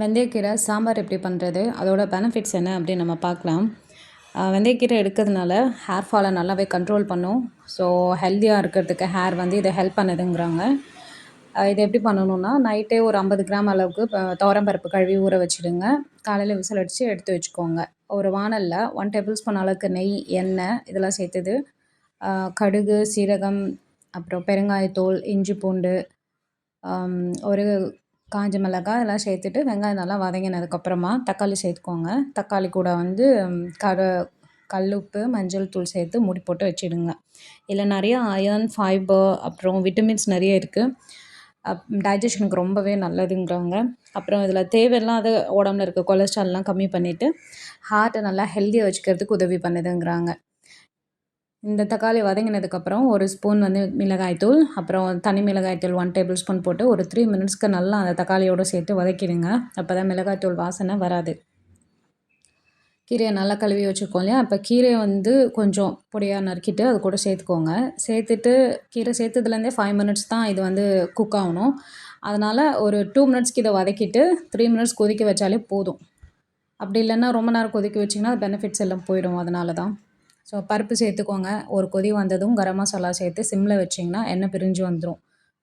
வெந்தயக்கீரை சாம்பார் எப்படி பண்ணுறது, அதோட பெனிஃபிட்ஸ் என்ன அப்படின்னு நம்ம பார்க்கலாம். வெந்தயக்கீரை எடுக்கிறதுனால ஹேர் ஃபாலை நல்லாவே கண்ட்ரோல் பண்ணும். ஸோ ஹெல்த்தியாக இருக்கிறதுக்கு ஹேர் வந்து இதை ஹெல்ப் பண்ணுதுங்கிறாங்க. இது எப்படி பண்ணணும்னா, நைட்டே ஒரு 50 கிராம் அளவுக்கு துவரம்பருப்பு கழுவி ஊற வச்சுடுங்க. காலையில் விசில் அடித்து எடுத்து வச்சுக்கோங்க. ஒரு வானலில் 1 டேபிள் ஸ்பூன் அளவுக்கு நெய், எண்ணெய் இதெல்லாம் சேர்த்துது. கடுகு, சீரகம், அப்புறம் பெருங்காயத்தூள், இஞ்சி பூண்டு, ஒரு காஞ்ச மிளகாய் இதெல்லாம் சேர்த்துட்டு வெங்காயம் நல்லா வதங்கினதுக்கப்புறமா தக்காளி சேர்த்துக்கோங்க. தக்காளி கூட வந்து கல்லுப்பு, மஞ்சள் தூள் சேர்த்து மூடி போட்டு வச்சிடுங்க. இதில் நிறைய அயர்ன், ஃபைபர், அப்புறம் விட்டமின்ஸ் நிறைய இருக்குது. டைஜஷனுக்கு ரொம்பவே நல்லதுங்கிறாங்க. அப்புறம் இதில் தேவையில்லாத உடம்புல இருக்க கொலஸ்ட்ரால்லாம் கம்மி பண்ணிவிட்டு ஹார்ட்டை நல்லா ஹெல்த்தியாக வச்சுக்கிறதுக்கு உதவி பண்ணுதுங்கிறாங்க. இந்த தக்காளி வதங்கினதுக்கப்புறம் ஒரு ஸ்பூன் வந்து மிளகாய்த்தூள், அப்புறம் தனி மிளகாய்த்தூள் 1 டேபிள் ஸ்பூன் போட்டு ஒரு 3 மினிட்ஸ்க்கு நல்லா அந்த தக்காளியோடு சேர்த்து வதக்கிடுங்க. அப்போ தான் மிளகாய்த்தூள் வாசனை வராது. கீரையை நல்லா கழுவி வச்சுருக்கோம் இல்லையா, அப்போ கீரையை வந்து கொஞ்சம் பொடியாக நறுக்கிட்டு அது கூட சேர்த்துக்கோங்க. சேர்த்துட்டு கீரை சேர்த்ததுலேருந்தே 5 மினிட்ஸ் தான் இது வந்து குக் ஆகணும். அதனால் ஒரு 2 மினிட்ஸ்க்கு இதை வதக்கிட்டு 3 மினிட்ஸ் கொதிக்க வச்சாலே போதும். அப்படி இல்லைன்னா ரொம்ப நேரம் கொதிக்க வச்சிங்கன்னா பெனிஃபிட்ஸ் எல்லாம் போயிடும். அதனால தான். ஸோ பருப்பு சேர்த்துக்கோங்க. ஒரு கொதி வந்ததும் கரம் மசாலா சேர்த்து சிம்மில் வச்சிங்கன்னா எண்ணெய் பிரிஞ்சு வந்துடும்.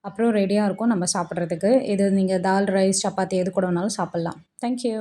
அப்புறம் ரெடியாக இருக்கும் நம்ம சாப்பிட்றதுக்கு. இது நீங்கள் தால், ரைஸ், சப்பாத்தி எது கூட வேணாலும் சாப்பிட்லாம். தேங்க்யூ.